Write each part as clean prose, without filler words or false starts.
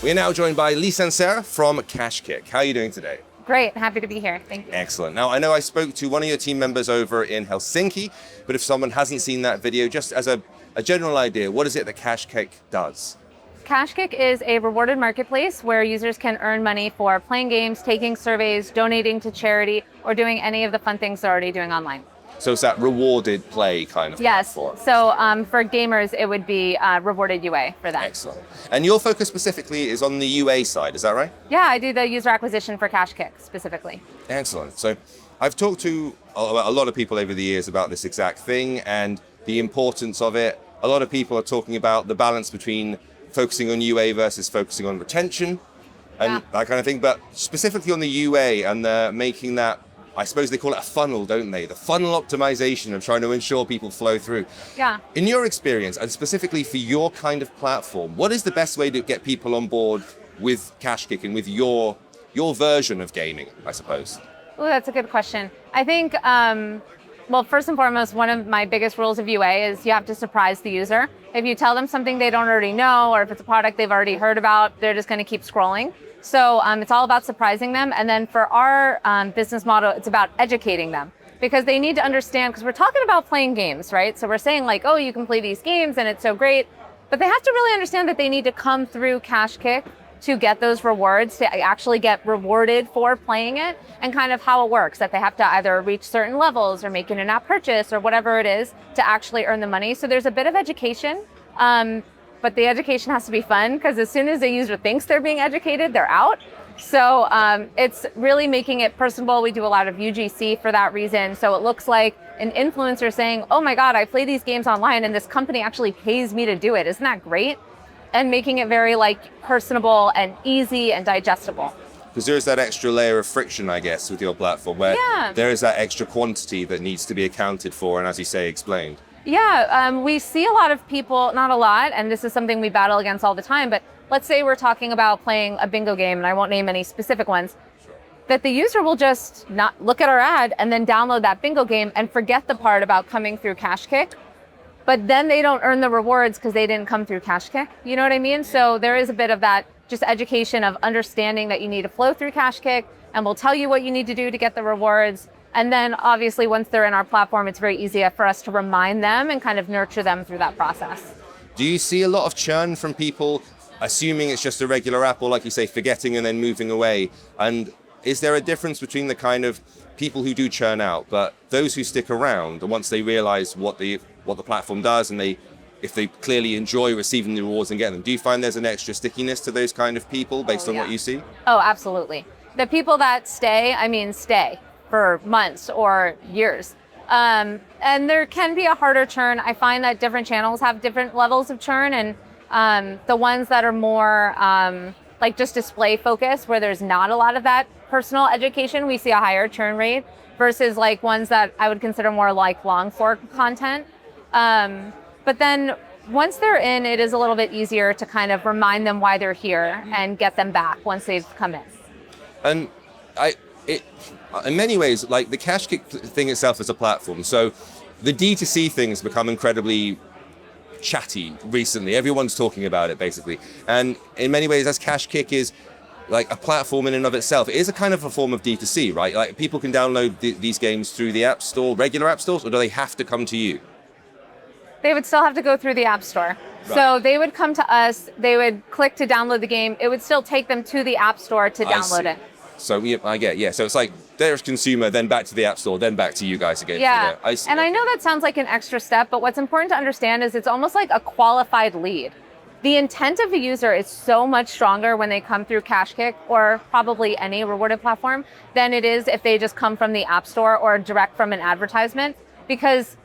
We're now joined by Lisanne Vera from Kashkick. How are you doing today? Great, happy to be here. Thank you. Excellent. Now, I know I spoke to one of your team members over in Helsinki, but if someone hasn't seen that video, just as a general idea, what is it that Kashkick does? Kashkick is a rewarded marketplace where users can earn money for playing games, taking surveys, donating to charity, or doing any of the fun things they're already doing online. So it's that rewarded play kind of platform. So for gamers, it would be rewarded UA for that. Excellent. And your focus specifically is on the UA side, is that right? Yeah, I do the user acquisition for Kashkick specifically. Excellent. So I've talked to a lot of people over the years about this exact thing and the importance of it. A lot of people are talking about the balance between focusing on UA versus focusing on retention and that kind of thing. But specifically on the UA and making that, I suppose they call it a funnel, don't they? The funnel optimization of trying to ensure people flow through. Yeah. In your experience, and specifically for your kind of platform, what is the best way to get people on board with Kashkick and with your version of gaming, I suppose? Oh, that's a good question. I think, well, first and foremost, one of my biggest rules of UA is you have to surprise the user. If you tell them something they don't already know, or if it's a product they've already heard about, they're just going to keep scrolling. So it's all about surprising them. And then for our business model, it's about educating them because they need to understand, because we're talking about playing games, right? So we're saying like, oh, you can play these games and it's so great. But they have to really understand that they need to come through Kashkick to get those rewards, to actually get rewarded for playing it, and kind of how it works, that they have to either reach certain levels or make an in-app purchase or whatever it is to actually earn the money. So there's a bit of education. But the education has to be fun because as soon as the user thinks they're being educated, they're out. So it's really making it personable. We do a lot of UGC for that reason. So it looks like an influencer saying, oh my God, I play these games online and this company actually pays me to do it. Isn't that great? And making it very personable and easy and digestible. Because there is that extra layer of friction, I guess, with your platform where there is that extra quantity that needs to be accounted for and, as you say, explained. Yeah, we see a lot of people, not a lot, and this is something we battle against all the time, but let's say we're talking about playing a bingo game, and I won't name any specific ones, that the user will just not look at our ad and then download that bingo game and forget the part about coming through Kashkick, but then they don't earn the rewards because they didn't come through Kashkick. You know what I mean? So there is a bit of that just education of understanding that you need to flow through Kashkick, and we'll tell you what you need to do to get the rewards. And then obviously once they're in our platform, it's very easy for us to remind them and kind of nurture them through that process. Do you see a lot of churn from people assuming it's just a regular app or, like you say, forgetting and then moving away? And is there a difference between the kind of people who do churn out, but those who stick around and once they realize what the platform does and if they clearly enjoy receiving the rewards and getting them, do you find there's an extra stickiness to those kind of people based on what you see? Oh, absolutely. The people that stay for months or years. And there can be a harder churn. I find that different channels have different levels of churn, and the ones that are more just display focused, where there's not a lot of that personal education, we see a higher churn rate versus ones that I would consider more long form content. But then once they're in, it is a little bit easier to kind of remind them why they're here and get them back once they've come in. And in many ways, the Kashkick thing itself is a platform. So the D2C thing has become incredibly chatty recently. Everyone's talking about it, basically. And in many ways, as Kashkick is a platform in and of itself, it is a kind of a form of D2C, right? People can download these games through the App Store, regular App Stores, or do they have to come to you? They would still have to go through the App Store. Right. So they would come to us, they would click to download the game. It would still take them to the App Store to download it. So I get, So it's there's consumer, then back to the App Store, then back to you guys again. Yeah, and I know that sounds like an extra step, but what's important to understand is it's almost like a qualified lead. The intent of the user is so much stronger when they come through Kashkick or probably any rewarded platform than it is if they just come from the App Store or direct from an advertisement, because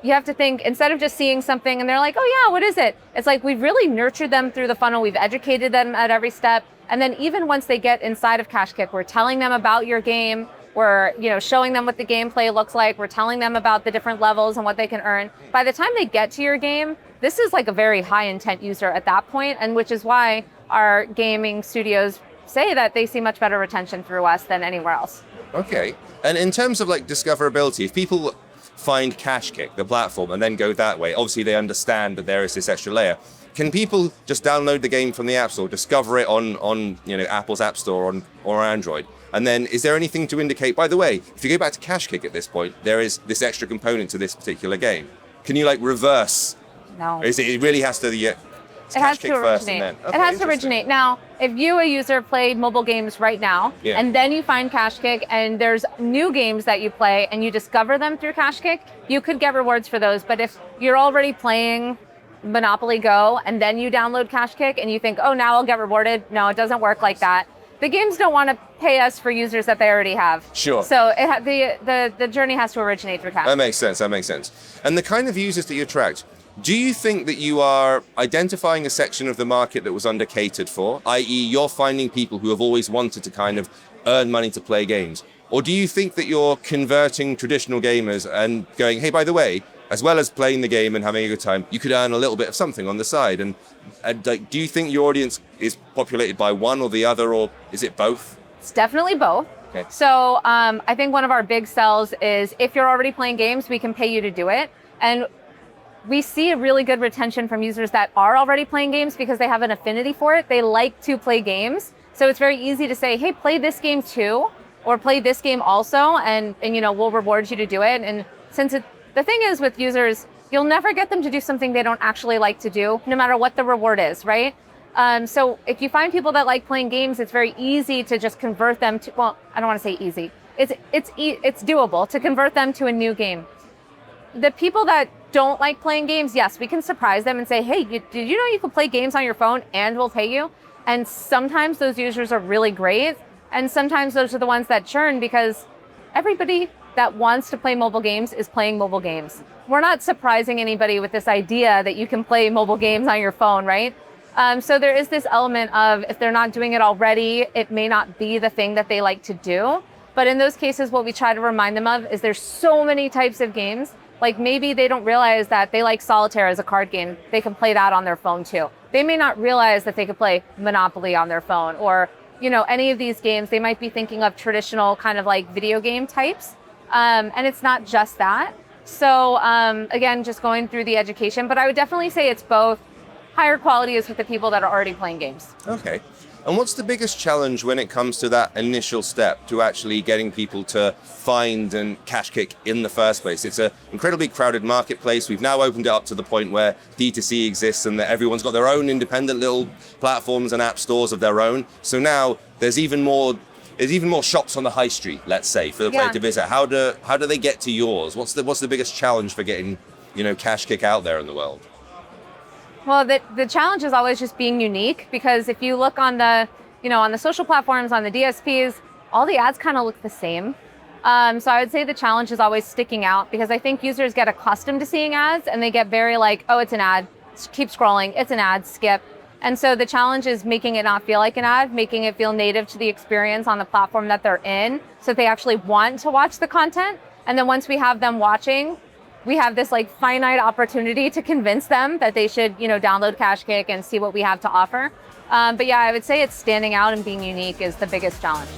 you have to think, instead of just seeing something and they're like, oh yeah, what is it? It's we've really nurtured them through the funnel. We've educated them at every step. And then even once they get inside of Kashkick, we're telling them about your game. We're showing them what the gameplay looks like. We're telling them about the different levels and what they can earn. By the time they get to your game, this is a very high intent user at that point, and which is why our gaming studios say that they see much better retention through us than anywhere else. Okay. And in terms of discoverability, if people find Kashkick, the platform, and then go that way, obviously they understand that there is this extra layer. can people just download the game from the App Store, discover it on Apple's App Store or Android? And then is there anything to indicate, by the way, if you go back to Kashkick at this point, there is this extra component to this particular game. Can you reverse? No. It really has to it has to originate. It has to originate. Now, if you, a user, played mobile games right now, and then you find Kashkick, and there's new games that you play, and you discover them through Kashkick, you could get rewards for those. But if you're already playing Monopoly Go, and then you download Kashkick, and you think, oh, now I'll get rewarded, no, it doesn't work like that. The games don't want to pay us for users that they already have. Sure. So the journey has to originate through Kashkick. That makes sense. And the kind of users that you attract, do you think that you are identifying a section of the market that was under-catered for, i.e. you're finding people who have always wanted to kind of earn money to play games? Or do you think that you're converting traditional gamers and going, hey, by the way, as well as playing the game and having a good time, you could earn a little bit of something on the side? And do you think your audience is populated by one or the other, or is it both? It's definitely both. Okay. So I think one of our big sells is if you're already playing games, we can pay you to do it. And we see a really good retention from users that are already playing games because they have an affinity for it. They like to play games. So it's very easy to say, hey, play this game too, or play this game also, and we'll reward you to do it. And since the thing is with users, you'll never get them to do something they don't actually like to do, no matter what the reward is, right? So if you find people that like playing games, it's very easy to just convert them to, well, I don't want to say easy. It's doable to convert them to a new game. The people that don't like playing games, yes, we can surprise them and say, hey, did you know you can play games on your phone and we'll pay you? And sometimes those users are really great. And sometimes those are the ones that churn because everybody that wants to play mobile games is playing mobile games. We're not surprising anybody with this idea that you can play mobile games on your phone, right? So there is this element of if they're not doing it already, it may not be the thing that they like to do. But in those cases, what we try to remind them of is there's so many types of games. Like maybe they don't realize that they like solitaire as a card game. They can play that on their phone too. They may not realize that they could play Monopoly on their phone or, any of these games. They might be thinking of traditional kind of like video game types. And it's not just that. So again, just going through the education, but I would definitely say it's both. Higher quality is with the people that are already playing games. Okay. And what's the biggest challenge when it comes to that initial step to actually getting people to find and Kashkick in the first place? It's an incredibly crowded marketplace. We've now opened it up to the point where D2C exists and that everyone's got their own independent little platforms and app stores of their own. So now there's even more shops on the high street, let's say, for the player to visit. How do they get to yours? What's the biggest challenge for getting, Kashkick out there in the world? Well, the challenge is always just being unique because if you look on the, on the social platforms, on the DSPs, all the ads kind of look the same. So I would say the challenge is always sticking out because I think users get accustomed to seeing ads and they get very like, oh, it's an ad, keep scrolling, it's an ad, skip. And so the challenge is making it not feel like an ad, making it feel native to the experience on the platform that they're in so that they actually want to watch the content. And then once we have them watching, we have this like finite opportunity to convince them that they should, download Kashkick and see what we have to offer. But yeah, I would say it's standing out and being unique is the biggest challenge.